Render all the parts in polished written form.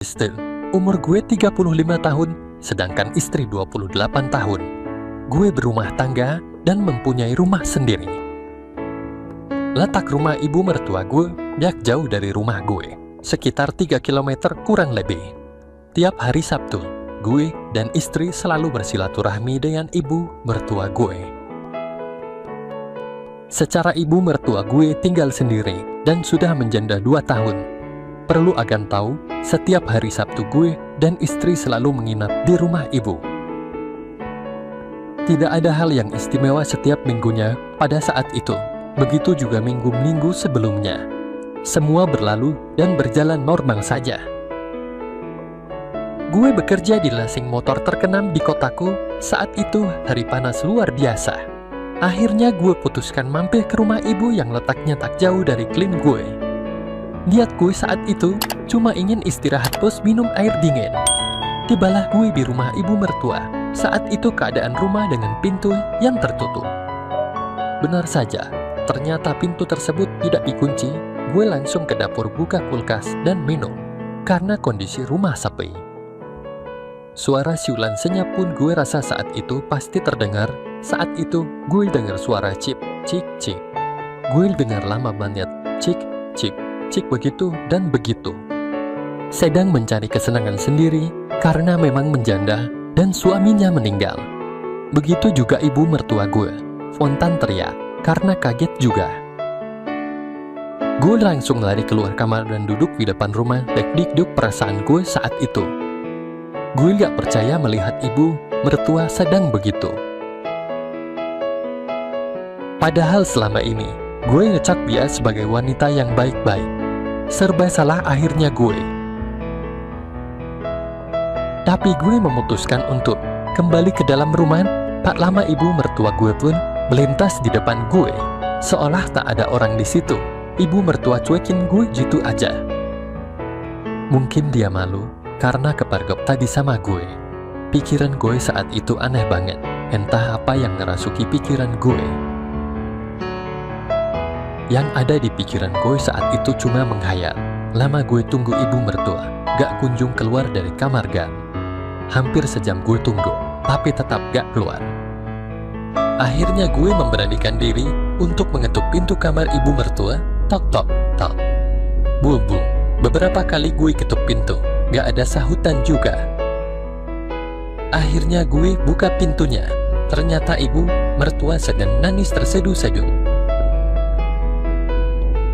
Still, umur gue 35 tahun, sedangkan istri 28 tahun. Gue berumah tangga dan mempunyai rumah sendiri. Letak rumah ibu mertua gue gak jauh dari rumah gue, sekitar 3 km kurang lebih. Tiap hari Sabtu, gue dan istri selalu bersilaturahmi dengan ibu mertua gue. Secara ibu mertua gue tinggal sendiri dan sudah menjanda 2 tahun. Perlu akan tahu, setiap hari Sabtu gue dan istri selalu menginap di rumah ibu. Tidak ada hal yang istimewa setiap minggunya pada saat itu. Begitu juga minggu-minggu sebelumnya. Semua berlalu dan berjalan normal saja. Gue bekerja di leasing motor terkenal di kotaku. Saat itu hari panas luar biasa. Akhirnya gue putuskan mampir ke rumah ibu yang letaknya tak jauh dari klien gue. Niat gue saat itu cuma ingin istirahat plus minum air dingin. Tibalah gue di rumah ibu mertua. Saat itu keadaan rumah dengan pintu yang tertutup. Benar saja, ternyata pintu tersebut tidak dikunci. Gue langsung ke dapur buka kulkas dan minum, karena kondisi rumah sepi. Suara siulan senyap pun gue rasa saat itu pasti terdengar. Saat itu gue dengar suara cip, cik, cik. Gue dengar lama banget, cik, cik, cik begitu dan begitu. Sedang mencari kesenangan sendiri karena memang menjanda dan suaminya meninggal. Begitu juga ibu mertua gue, spontan teriak karena kaget juga. Gue langsung lari keluar kamar dan duduk di depan rumah. Dek-dikduk perasaan gue saat itu. Gue gak percaya melihat ibu mertua sedang begitu. Padahal selama ini, gue ngecap dia sebagai wanita yang baik-baik. Serba salah akhirnya gue. Tapi gue memutuskan untuk kembali ke dalam rumah. Tak lama ibu mertua gue pun melintas di depan gue. Seolah tak ada orang di situ. Ibu mertua cuekin gue gitu aja. Mungkin dia malu karena kepergok tadi sama gue. Pikiran gue saat itu aneh banget. Entah apa yang ngerasuki pikiran gue. Yang ada di pikiran gue saat itu cuma menghayal. Lama gue tunggu ibu mertua, gak kunjung keluar dari kamar gang. Hampir sejam gue tunggu, tapi tetap gak keluar. Akhirnya gue memberanikan diri untuk mengetuk pintu kamar ibu mertua. Tok tok tok. Bu. Beberapa kali gue ketuk pintu, gak ada sahutan juga. Akhirnya gue buka pintunya. Ternyata ibu mertua sedang nangis terseduh-seduh.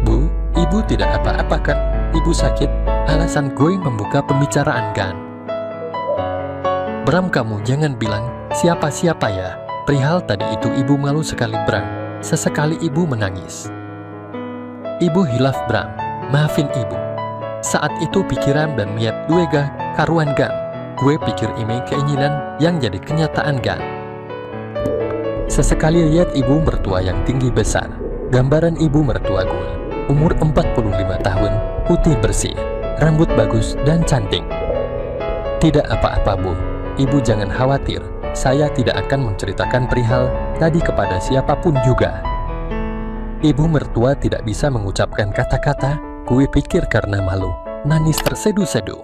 Bu, ibu tidak apa-apa kan? Ibu sakit? Alasan gue membuka pembicaraan kan. Bram, kamu jangan bilang siapa-siapa ya. Perihal tadi itu ibu malu sekali, Bram. Sesekali ibu menangis. Ibu hilaf, Bram. Maafin ibu. Saat itu pikiran dan niat gue gak karuan gan. Gue pikir ini keinginan yang jadi kenyataan gan. Sesekali lihat ibu mertua yang tinggi besar. Gambaran ibu mertua gue. Umur 45 tahun, putih bersih, rambut bagus dan cantik. Tidak apa-apa, Bu. Ibu jangan khawatir. Saya tidak akan menceritakan perihal tadi kepada siapapun juga. Ibu mertua tidak bisa mengucapkan kata-kata. Gue pikir karena malu, nangis terseduh-seduh.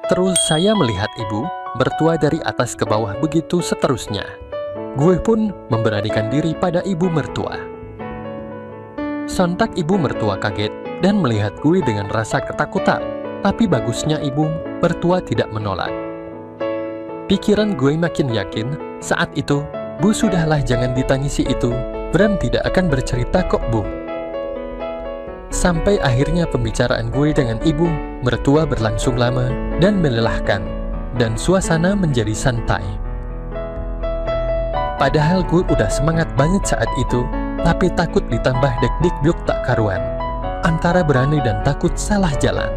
Terus saya melihat ibu mertua dari atas ke bawah begitu seterusnya. Gue pun memberanikan diri pada ibu mertua. Sontak ibu mertua kaget dan melihat gue dengan rasa ketakutan. Tapi bagusnya ibu mertua tidak menolak. Pikiran gue makin yakin saat itu, Bu, sudahlah jangan ditangisi itu. Bram tidak akan bercerita kok, Bu. Sampai akhirnya pembicaraan gue dengan ibu mertua berlangsung lama dan melelahkan. Dan suasana menjadi santai. Padahal gue udah semangat banget saat itu. Tapi takut ditambah dek-dikduk tak karuan. Antara berani dan takut salah jalan.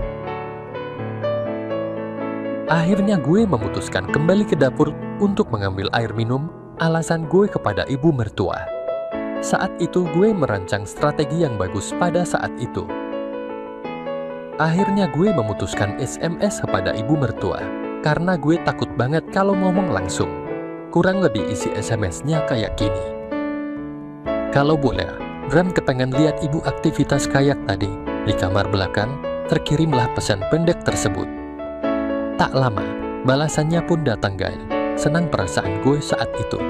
Akhirnya gue memutuskan kembali ke dapur untuk mengambil air minum. Alasan gue kepada ibu mertua. Saat itu gue merancang strategi yang bagus pada saat itu. Akhirnya gue memutuskan SMS kepada ibu mertua. Karena gue takut banget kalau ngomong langsung. Kurang lebih isi SMS-nya kayak gini. Kalau boleh, Bram kepengen lihat ibu aktivitas kayak tadi di kamar belakang. terkirimlah pesan pendek tersebut. Tak lama, balasannya pun datang Gail. Senang perasaan gue saat itu.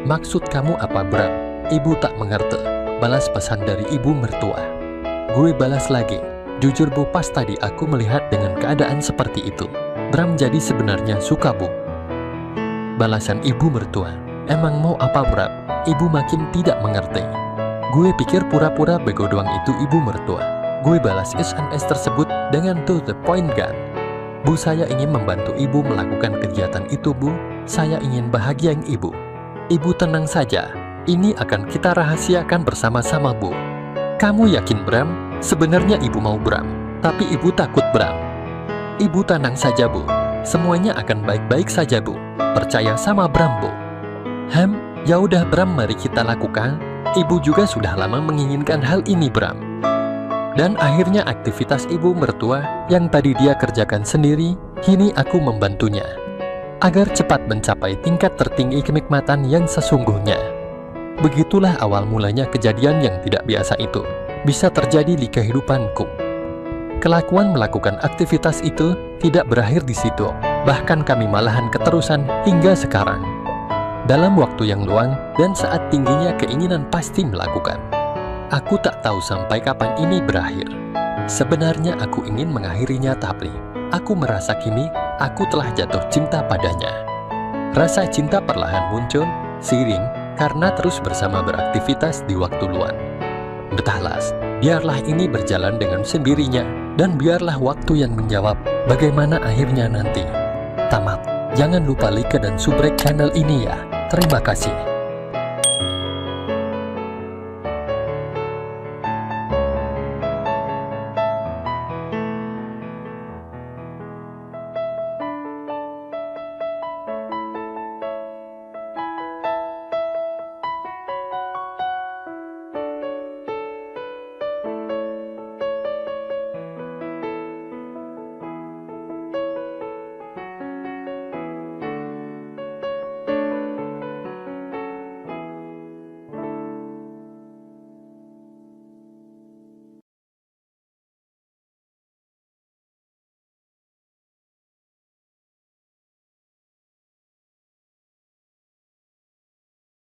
Maksud kamu apa Bram? Ibu tak mengerti. Balas pesan dari ibu mertua. Gue balas lagi. Jujur Bu, pas tadi aku melihat dengan keadaan seperti itu. Bram jadi sebenarnya suka Bu. Balasan ibu mertua. Emang mau apa Bram? Ibu makin tidak mengerti. Gue pikir pura-pura bego doang itu ibu mertua. Gue balas SMS tersebut dengan to the point kan. Bu, saya ingin membantu ibu melakukan kegiatan itu Bu. Saya ingin bahagiain ibu. Ibu tenang saja. Ini akan kita rahasiakan bersama-sama Bu. Kamu yakin Bram? Sebenarnya ibu mau Bram, tapi ibu takut Bram. Ibu tenang saja Bu. Semuanya akan baik-baik saja Bu. Percaya sama Bram Bu. Ya udah Bram, mari kita lakukan. Ibu juga sudah lama menginginkan hal ini Bram. Dan akhirnya aktivitas ibu mertua yang tadi dia kerjakan sendiri, kini aku membantunya. Agar cepat mencapai tingkat tertinggi kenikmatan yang sesungguhnya. Begitulah awal mulanya kejadian yang tidak biasa itu bisa terjadi di kehidupanku. Kelakuan melakukan aktivitas itu tidak berakhir di situ. Bahkan kami malahan keterusan hingga sekarang. Dalam waktu yang luang dan saat tingginya keinginan pasti melakukan. Aku tak tahu sampai kapan ini berakhir. Sebenarnya aku ingin mengakhirinya, tapi aku merasa kini aku telah jatuh cinta padanya. Rasa cinta perlahan muncul, seiring karena terus bersama beraktivitas di waktu luang. Entahlah, biarlah ini berjalan dengan sendirinya, dan biarlah waktu yang menjawab bagaimana akhirnya nanti. Tamat. Jangan lupa like dan subscribe channel ini ya. Terima kasih.